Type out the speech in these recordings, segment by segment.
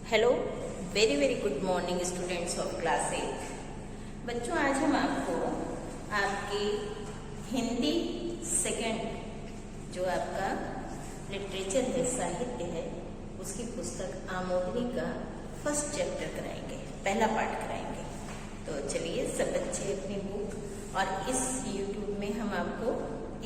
Hello, very very good morning students of class 8। बच्चों, आज हम आपको आपके हिंदी सेकंड जो आपका लिटरेचर है, साहित्य है, उसकी पुस्तक आमोदनी का फर्स्ट चैप्टर कराएंगे, पहला पाठ कराएंगे। तो चलिए सब बच्चे अपनी बुक और इस यूट्यूब में हम आपको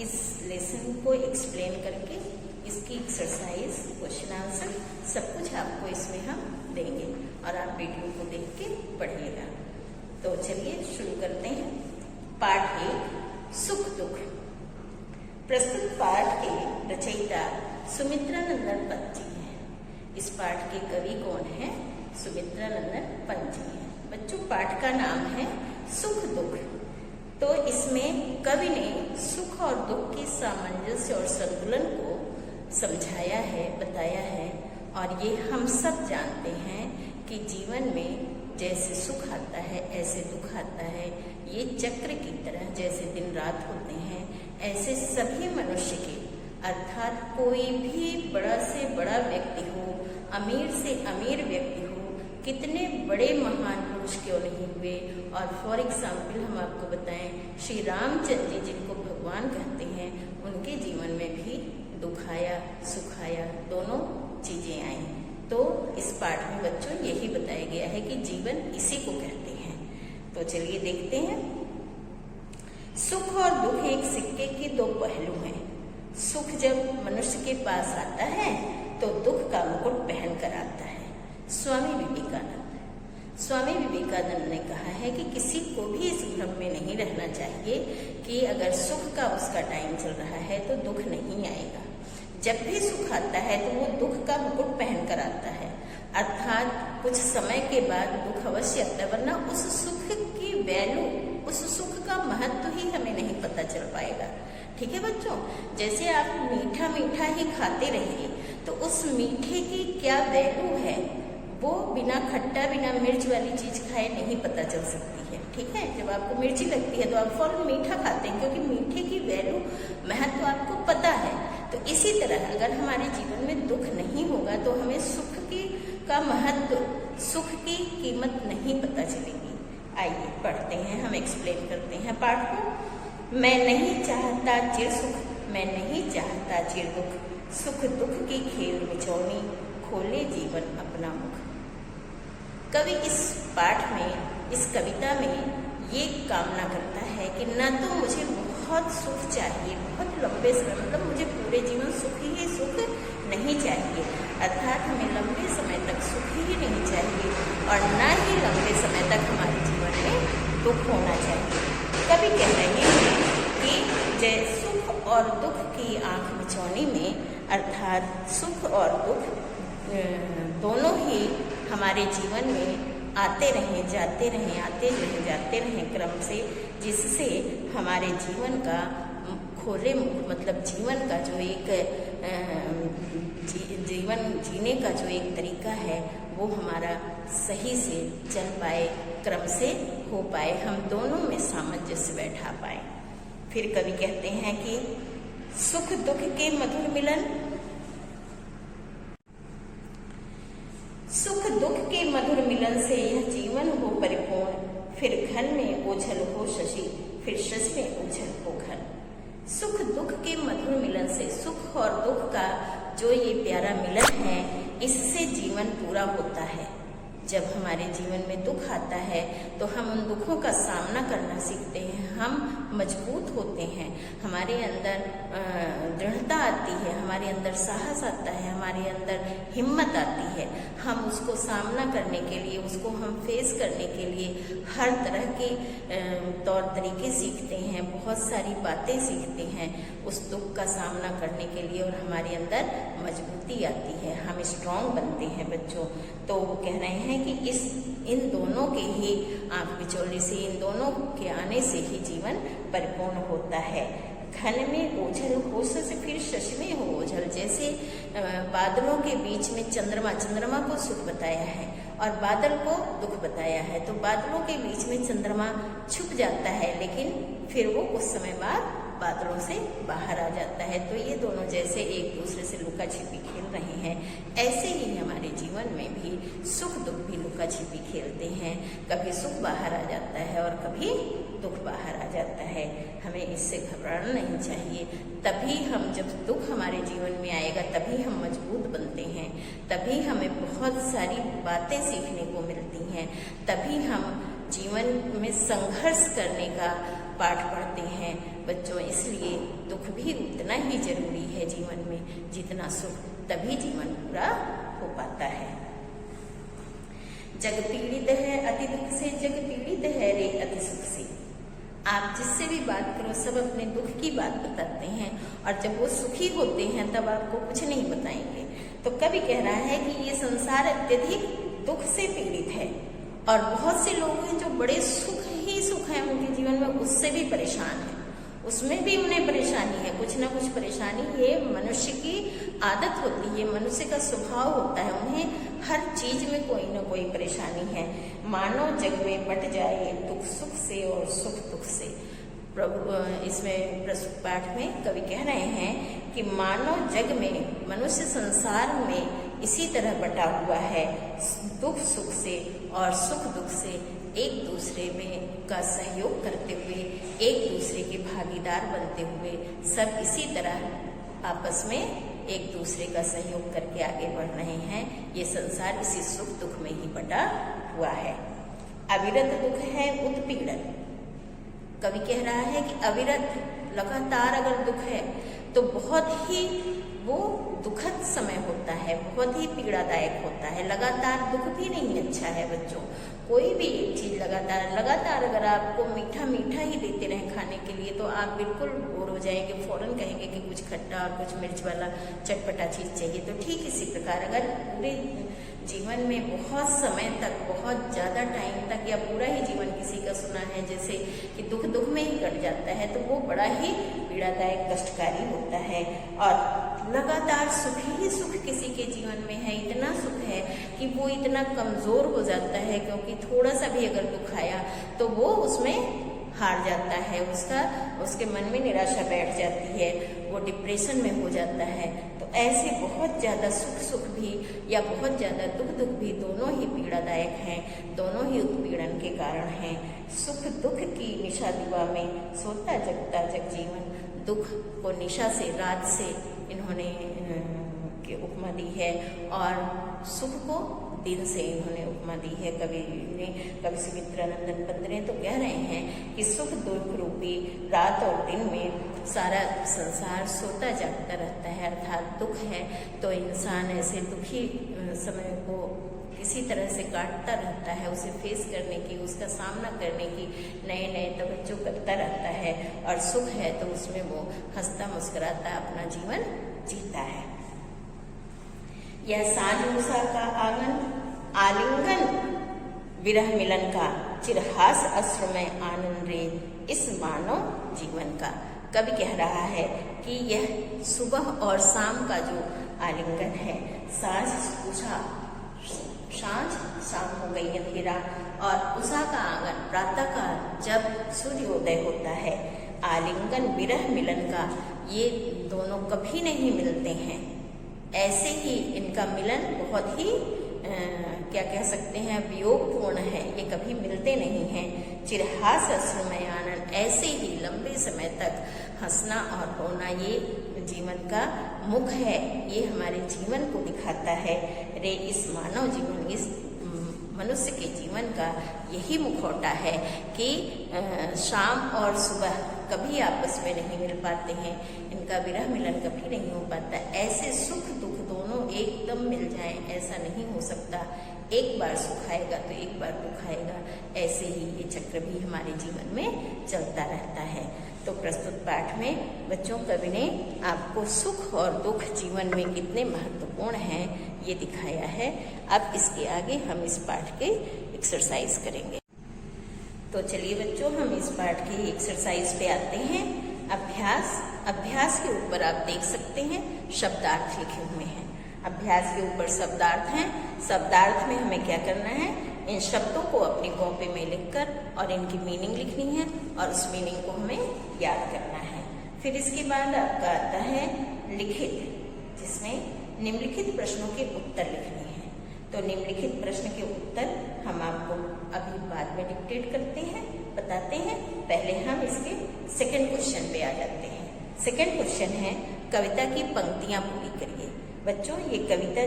इस लेसन को एक्सप्लेन करके इसकी एक्सरसाइज, क्वेश्चन आंसर सब कुछ आपको इसमें हम देंगे और आप वीडियो को देख के पढ़िएगा। तो चलिए शुरू करते हैं। पाठ 1, सुख दुख। प्रस्तुत पाठ के रचयिता सुमित्रा नंदन पंत जी हैं। इस पाठ के कवि कौन है? सुमित्रा नंदन पंत जी हैं। बच्चों, पाठ का नाम है सुख दुख। तो इसमें कवि ने सुख और दुख के सामंजस्य और संतुलन को समझाया है, बताया है। और ये हम सब जानते हैं कि जीवन में जैसे सुख आता है ऐसे दुख आता है। ये चक्र की तरह जैसे दिन रात होते हैं, ऐसे सभी मनुष्य के, अर्थात कोई भी बड़ा से बड़ा व्यक्ति हो, अमीर से अमीर व्यक्ति हो, कितने बड़े महान पुरुष क्यों नहीं हुए। और फॉर एग्जाम्पल हम आपको बताएं, श्री रामचंद्र जी जिनको भगवान कहते हैं, उनके जीवन में भी दुख आया, सुख आया, दोनों चीजें आई। तो इस पाठ में बच्चों यही बताया गया है कि जीवन इसी को कहते हैं। तो चलिए देखते हैं। सुख और दुख एक सिक्के के दो पहलू हैं। सुख जब मनुष्य के पास आता है तो दुख का मुकुट पहन कर आता है। स्वामी विवेकानंद ने कहा है कि किसी को भी इस भ्रम में नहीं रहना चाहिए कि अगर सुख का उसका टाइम चल रहा है तो दुख नहीं आएगा। जब भी सुख आता है तो वो दुख का मुकुट पहन कर आता है, अर्थात कुछ समय के बाद दुख अवश्य आता है, वरना उस सुख की वैल्यू, उस सुख का महत्व ही हमें नहीं पता चल पाएगा। ठीक है बच्चों, जैसे आप मीठा मीठा ही खाते रहिए तो उस मीठे की क्या वैल्यू है वो बिना खट्टा, बिना मिर्च वाली चीज खाए नहीं पता चल सकती है। ठीक है, जब आपको मिर्ची लगती है तो आप फौरन मीठा खाते हैं, क्योंकि मीठे की वैल्यू, महत्व आपको पता है। तो इसी तरह अगर हमारे जीवन में दुख नहीं होगा तो हमें सुख का महत्व, सुख की कीमत नहीं पता चलेगी। आइए पढ़ते हैं, हम एक्सप्लेन करते हैं पाठ को। मैं नहीं चाहता चिर सुख, मैं नहीं चाहता चिर दुख, सुख दुख की खेल बिछौनी, खोले जीवन अपना मुख। कवि इस पाठ में, इस कविता में ये कामना करता है कि न तो मुझे बहुत सुख चाहिए, बहुत लंबे समय, मतलब मुझे पूरे जीवन सुख ही सुख नहीं चाहिए, अर्थात हमें लंबे समय तक सुख ही नहीं चाहिए, और न ही लंबे समय तक हमारे जीवन में दुख होना चाहिए। कवि कह रहे हैं कि सुख और दुख की आंख मिचौनी में, अर्थात सुख और दुख दोनों ही हमारे जीवन में आते रहें, जाते रहें, आते रहें, जाते रहें क्रम से, जिससे हमारे जीवन का खोले, मतलब जीवन का जो एक जीवन जीने का जो एक तरीका है वो हमारा सही से चल पाए, क्रम से हो पाए, हम दोनों में सामंजस्य बैठा पाए। फिर कवि कहते हैं कि सुख दुख के मधुर मिलन, सुख दुख के मधुर मिलन से यह जीवन हो परिपूर्ण, फिर घन में ओझल हो शशि, फिर शशि में ओझल हो घन। सुख दुख के मधुर मिलन से, सुख और दुख का जो ये प्यारा मिलन है, इससे जीवन पूरा होता है। जब हमारे जीवन में दुख आता है तो हम उन दुखों का सामना करना सीखते हैं, हम मजबूत होते हैं, हमारे अंदर दृढ़ता आती है, हमारे अंदर साहस आता है, हमारे अंदर हिम्मत आती है। हम उसको सामना करने के लिए, उसको हम फेस करने के लिए हर तरह के तौर तरीके सीखते हैं, बहुत सारी बातें सीखते हैं उस दुख का सामना करने के लिए, और हमारे अंदर मजबूती आती है, हम स्ट्रांग बनते हैं बच्चों। तो वो कह रहे हैं कि इन दोनों के ही आंख बिचौली से, इन दोनों के आने से ही जीवन परिपूर्ण होता है। घन में ओझल हो से फिर शशि में हो ओझल, जैसे बादलों के बीच में चंद्रमा को सुख बताया है और बादल को दुख बताया है। तो बादलों के बीच में चंद्रमा छुप जाता है, लेकिन फिर वो कुछ समय बाद बादलों से बाहर आ जाता है। तो ये दोनों जैसे एक दूसरे से लुका छिपी खेल रहे हैं, ऐसे ही हमारे जीवन में भी सुख दुख भी लुका छिपी खेलते हैं। कभी सुख बाहर आ जाता है और कभी दुख बाहर आ जाता है। हमें इससे घबराना नहीं चाहिए। तभी हम, जब दुख हमारे जीवन में आएगा तभी हम मजबूत बनते हैं, तभी हमें बहुत सारी बातें सीखने को मिलती हैं, तभी हम जीवन में संघर्ष करने का पाठ पढ़ते हैं बच्चों। इसलिए दुख भी उतना ही जरूरी है जीवन में जितना सुख, तभी जीवन पूरा हो पाता है। जग पीड़ित है अति दुख से, जग पीड़ित है रे अति सुख से। आप जिससे भी बात करो सब अपने दुख की बात बताते हैं, और जब वो सुखी होते हैं तब आपको कुछ नहीं बताएंगे। तो कवि कह रहा है कि ये संसार अत्यधिक दुख से पीड़ित है, और बहुत से लोग हैं जो बड़े सुख ही सुख है उनके जीवन में, उससे भी परेशान है, उसमें भी उन्हें परेशानी है, कुछ ना कुछ परेशानी। ये मनुष्य की आदत होती है, मनुष्य का स्वभाव होता है, उन्हें हर चीज में कोई ना कोई परेशानी है। मानो जग में बट जाए दुख सुख से और सुख दुख से। प्रभु इसमें प्रस्तुत पाठ में कवि कह रहे हैं कि मानो जग में, मनुष्य संसार में इसी तरह बटा हुआ है, दुख सुख से और सुख दुख से एक दूसरे में का सहयोग करते हुए, एक दूसरे के भागीदार बनते हुए सब इसी तरह आपस में एक दूसरे का सहयोग करके आगे बढ़ रहे हैं। ये संसार इसी सुख दुख में ही बटा हुआ है। अविरत दुख है उत्पीड़न। कवि कह रहा है कि अविरत लगातार अगर दुख है तो बहुत ही वो दुखद समय होता है, बहुत ही पीड़ादायक होता है। लगातार दुख भी नहीं अच्छा है बच्चों। कोई भी एक चीज लगातार अगर आपको मीठा मीठा ही देते रहे खाने के लिए तो आप बिल्कुल बोर हो जाएंगे, फौरन कहेंगे कि कुछ खट्टा और कुछ मिर्च वाला चटपटा चीज चाहिए। तो ठीक इसी प्रकार अगर पूरे जीवन में बहुत समय तक, बहुत ज्यादा टाइम तक, या पूरा ही जीवन किसी का सुना है जैसे कि दुख दुख में ही कट जाता है, तो वो बड़ा ही पीड़ादायक कष्टकारी होता है। और लगातार सुख ही सुख किसी के जीवन में है, इतना सुख है कि वो इतना कमजोर हो जाता है, क्योंकि थोड़ा सा भी अगर दुख आया तो वो उसमें हार जाता है, उसके मन में निराशा बैठ जाती है, वो डिप्रेशन में हो जाता है। तो ऐसे बहुत ज़्यादा सुख भी या बहुत ज़्यादा दुख भी दोनों ही पीड़ादायक हैं, दोनों ही उत्पीड़न के कारण हैं। सुख दुख की निशा दिवा में सोता जगता जग जीवन। दुख को निशा से, रात से इन्होंने उपमा दी है, और सुख को दिन से इन्होंने उपमा दी है। कवि सुमित्रानंदन पंत ने तो कह रहे हैं कि सुख दुख रूपी रात और दिन में सारा संसार सोता जागता रहता है, अर्थात दुख है तो इंसान ऐसे दुखी समय को किसी तरह से काटता रहता है, उसे फेस करने की, उसका सामना करने की नए नए तवज्जो करता रहता है। और सुख है तो उसमें वो हंसता मुस्कुराता अपना जीवन जीता है। यह सांझ उषा का आंगन, आलिंगन विरह मिलन का, चिरहास अश्रु में आनंद रे इस मानव जीवन का। कवि कह रहा है कि यह सुबह और शाम का जो आलिंगन है, सांझ उषा, सांझ शाम हो गई अंधेरा, और उषा का आंगन प्रातः काल जब सूर्योदय होता है, आलिंगन विरह मिलन का, ये दोनों कभी नहीं मिलते हैं। ऐसे ही इनका मिलन बहुत ही क्या कह सकते हैं, वियोगपूर्ण है, ये कभी मिलते नहीं हैं। चिरहास अश्रुमय आनंद, ऐसे ही लंबे समय तक हंसना और रोना ये जीवन का मुख है, ये हमारे जीवन को दिखाता है। रे इस मानव जीवन, इस मनुष्य के जीवन का यही मुखौटा है कि शाम और सुबह कभी आपस में नहीं मिल पाते हैं, इनका विरह मिलन कभी नहीं हो पाता। ऐसे सुख दुख दोनों एकदम मिल जाएं, ऐसा नहीं हो सकता। एक बार सुख आएगा तो एक बार दुख आएगा, ऐसे ही ये चक्र भी हमारे जीवन में चलता रहता है। तो प्रस्तुत पाठ में बच्चों कवि ने आपको सुख और दुख जीवन में कितने महत्वपूर्ण हैं ये दिखाया है। अब इसके आगे हम इस पाठ के एक्सरसाइज करेंगे। तो चलिए बच्चों, हम इस पाठ की एक्सरसाइज पे आते हैं। अभ्यास के ऊपर आप देख सकते हैं शब्दार्थ लिखे हुए हैं। अभ्यास के ऊपर शब्दार्थ हैं। शब्दार्थ में हमें क्या करना है, इन शब्दों को अपनी कॉपी में लिखकर और इनकी मीनिंग लिखनी है और उस मीनिंग को हमें याद करना है। फिर इसके बाद आपका आता है लिखित, जिसमें निम्नलिखित प्रश्नों के उत्तर लिखने हैं। तो निम्नलिखित प्रश्न के उत्तर हम आपको अभी बाद में डिक्टेट करते हैं, बताते हैं। पहले हम इसके सेकंड क्वेश्चन पे आ जाते हैं। सेकंड क्वेश्चन है कविता की पंक्तियां पूरी करिए। बच्चों ये कविता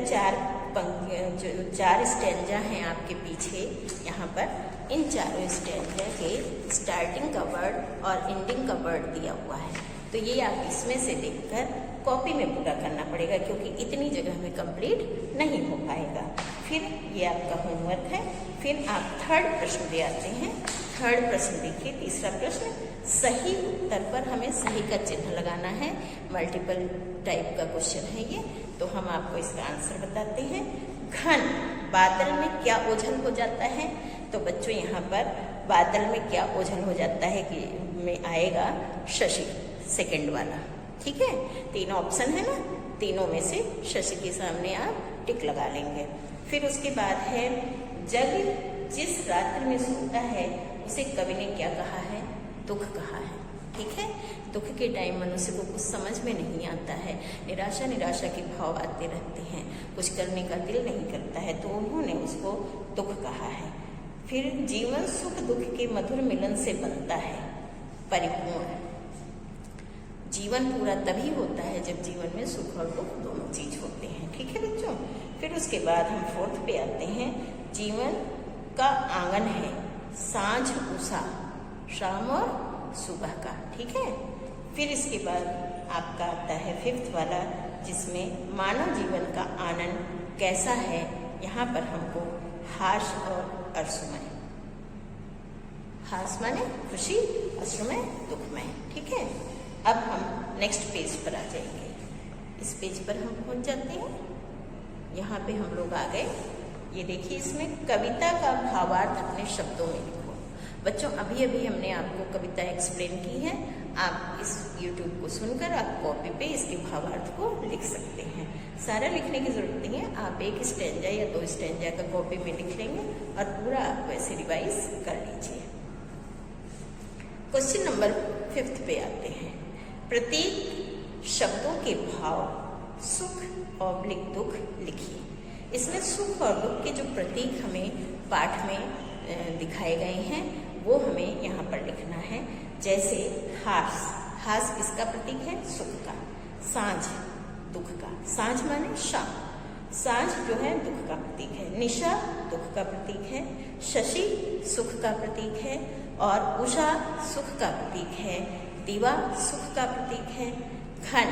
जो 4 स्टैंजा हैं आपके पीछे यहाँ पर, इन चारों स्टैंजा के स्टार्टिंग का वर्ड और एंडिंग का वर्ड दिया हुआ है। तो ये आप इसमें से देखकर कॉपी में पूरा करना पड़ेगा, क्योंकि इतनी जगह में कंप्लीट नहीं हो पाएगा। फिर ये आपका होमवर्क है। फिर आप थर्ड प्रश्न ले आते हैं। थर्ड प्रश्न देखिए, तीसरा प्रश्न, सही उत्तर पर हमें सही का चिन्ह लगाना है। मल्टीपल टाइप का क्वेश्चन है ये, तो हम आपको इसका आंसर बताते हैं। घन, बादल में क्या ओझल हो जाता है? तो बच्चों यहाँ पर बादल में क्या ओझल हो जाता है कि में आएगा शशि, सेकंड वाला। ठीक है, 3 ऑप्शन है ना, तीनों में से शशि के सामने आप टिक लगा लेंगे। फिर उसके बाद है जग जिस रात्रि में सोता है उसे कवि ने क्या कहा है? दुख कहा है। ठीक है, दुख के टाइम मनुष्य को कुछ समझ में नहीं आता है, निराशा के भाव आते रहते हैं, कुछ करने का दिल नहीं करता है, तो उन्होंने उसको दुख कहा है। फिर जीवन सुख दुख के मधुर मिलन से बनता है, परिपूर्ण। जीवन पूरा तभी होता है जब जीवन में सुख और दुख दोनों चीज होते हैं। ठीक है बच्चों। फिर उसके बाद हम फोर्थ पे आते हैं। जीवन का आंगन है सांझ उषा, शाम और सुबह का। ठीक है। फिर इसके बाद आपका आता है फिफ्थ वाला, जिसमें मानव जीवन का आनंद कैसा है। यहाँ पर हमको हास और अश्रुमय, हास माने खुशी, अश्रुमय दुखमय। ठीक है। अब हम नेक्स्ट पेज पर आ जाएंगे। इस पेज पर हम पहुंच जाते हैं। यहाँ पे हम लोग आ गए। ये देखिए, इसमें कविता का भावार्थ अपने शब्दों में लिखो। बच्चों अभी अभी हमने आपको कविता एक्सप्लेन की है। आप इस YouTube को सुनकर आप कॉपी पे इसके भावार्थ को लिख सकते हैं। सारा लिखने की जरूरत नहीं है, आप एक स्टैंजा या 2 स्टैंजा का कॉपी में लिख लेंगे और पूरा आप वैसे रिवाइज कर लीजिए। क्वेश्चन नंबर 5 पे आते हैं। प्रतीक शब्दों के भाव सुख और दुख लिखिए। इसमें सुख और दुख के जो प्रतीक हमें पाठ में दिखाए गए हैं वो हमें यहाँ पर लिखना है। जैसे हास, हास किसका प्रतीक है? सुख का। सांझ दुख का, सांझ माने शाम, सांझ जो है दुख का प्रतीक है। निशा दुख का प्रतीक है। शशि सुख का प्रतीक है और उषा सुख का प्रतीक है। दिवा सुख का प्रतीक है। घन,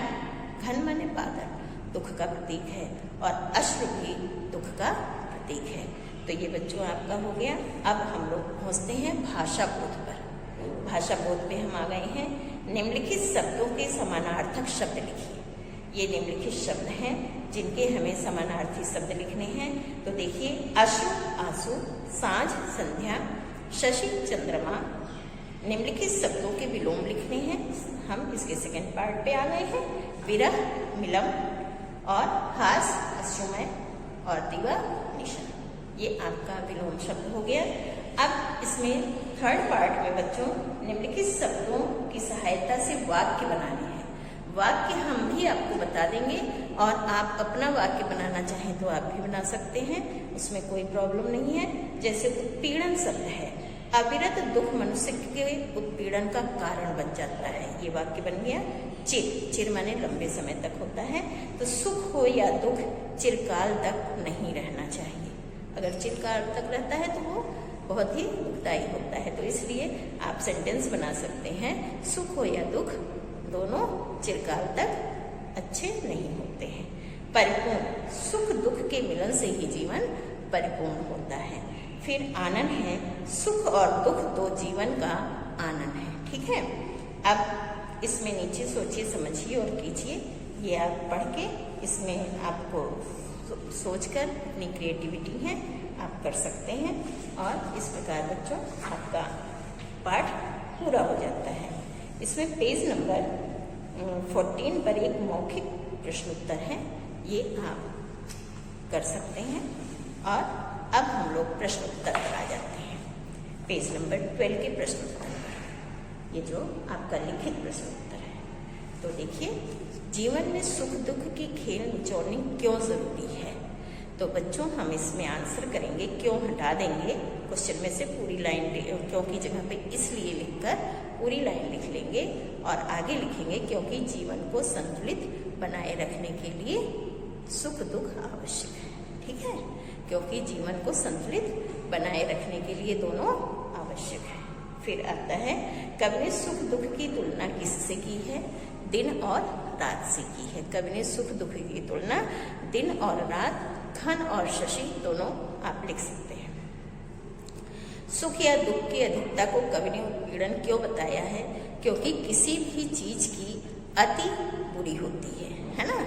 घन माने बादल, दुख का प्रतीक है और अश्रु भी दुख का प्रतीक है। तो ये बच्चों आपका हो गया। अब हम लोग पहुंचते हैं भाषा बोध पर। भाषा बोध पे हम आ गए हैं। निम्नलिखित शब्दों के समानार्थक शब्द लिखिए। ये निम्नलिखित शब्द हैं जिनके हमें समानार्थी शब्द लिखने हैं। तो देखिए, अश्रु आंसू, सांझ संध्या, शशि चंद्रमा। निम्नलिखित शब्दों के विलोम लिखने हैं। हम इसके सेकंड पार्ट पे आ गए हैं। विरह मिलम और हास अश्रुमय और दिवा निशा, ये आपका विलोम शब्द हो गया। अब इसमें थर्ड पार्ट में बच्चों निम्नलिखित शब्दों की सहायता से वाक्य बनाने हैं। वाक्य हम भी आपको बता देंगे और आप अपना वाक्य बनाना चाहें तो आप भी बना सकते हैं, उसमें कोई प्रॉब्लम नहीं है। जैसे उत्पीड़न शब्द है, अविरत दुख मनुष्य के उत्पीड़न का कारण बन जाता है, ये वाक्य बन गया। चिर, चिर माने लंबे समय तक होता है। तो सुख हो या दुख चिरकाल तक नहीं रहना चाहिए। अगर चिरकाल तक रहता है तो वो बहुत ही दुखदायी होता है। तो इसलिए आप सेंटेंस बना सकते हैं, सुख हो या दुख दोनों चिरकाल तक अच्छे नहीं होते हैं। परिपूर्ण, सुख दुख के मिलन से ही जीवन परिपूर्ण होता है। फिर आनंद है, सुख और दुख दो जीवन का आनंद है। ठीक है। अब इसमें नीचे सोचिए, समझिए और कीजिए। ये आप पढ़ के इसमें आपको सोचकर अपनी क्रिएटिविटी है आप कर सकते हैं और इस प्रकार बच्चों आपका पाठ पूरा हो जाता है। इसमें पेज नंबर 14 पर एक मौखिक प्रश्न उत्तर है, ये आप कर सकते हैं। और अब हम लोग प्रश्न उत्तर पर आ जाते हैं। पेज नंबर 12 के प्रश्न उत्तर पर, ये जो आपका लिखित प्रश्न उत्तर है। तो देखिए, जीवन में सुख दुख की खेल निचोड़नी क्यों जरूरी है। तो बच्चों हम इसमें आंसर करेंगे, क्यों हटा देंगे क्वेश्चन में से पूरी लाइन, क्यों की जगह पे इसलिए लिखकर पूरी लाइन लिख लेंगे और आगे लिखेंगे क्योंकि जीवन को संतुलित बनाए रखने के लिए सुख दुख आवश्यक है। ठीक है, क्योंकि जीवन को संतुलित बनाए रखने के लिए दोनों आवश्यक है। फिर आता है, कवि ने सुख दुख की तुलना किससे की है? दिन और रात से की है। कवि ने सुख दुख की तुलना दिन और रात, घन और शशि दोनों आप लिख सकते हैं। सुख या दुख की अधिकता को कवि ने उत्पीड़न क्यों बताया है? क्योंकि किसी भी चीज की अति बुरी होती है ना।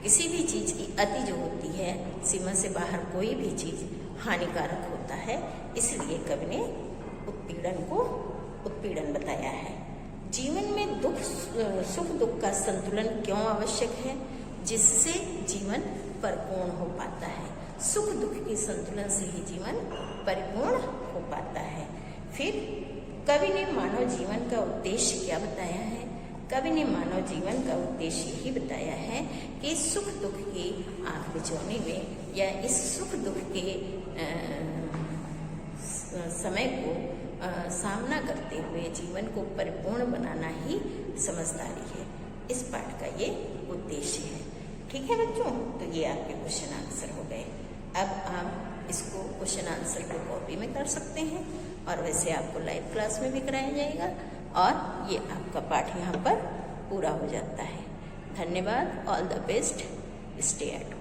किसी भी चीज की अति जो होती है, सीमा से बाहर कोई भी चीज हानिकारक होता है, इसलिए कवि ने उत्पीड़न को उत्पीड़न बताया है। जीवन में सुख दुख का संतुलन क्यों आवश्यक है? जिससे जीवन परिपूर्ण हो पाता है। सुख दुख के संतुलन से ही जीवन परिपूर्ण हो पाता है। फिर कवि ने मानव जीवन का उद्देश्य क्या बताया है? कवि ने मानव जीवन का उद्देश्य यही बताया है कि सुख दुख की आंख बिछोने में या इस सुख दुख के समय को सामना करते हुए जीवन को परिपूर्ण बनाना ही समझदारी है। इस पाठ का ये उद्देश्य है। ठीक है बच्चों, तो ये आपके क्वेश्चन आंसर हो गए। अब आप इसको क्वेश्चन आंसर को कॉपी में कर सकते हैं और वैसे आपको लाइव क्लास में भी कराया जाएगा और ये आपका पाठ यहाँ पर पूरा हो जाता है। धन्यवाद। All the best. Stay at home.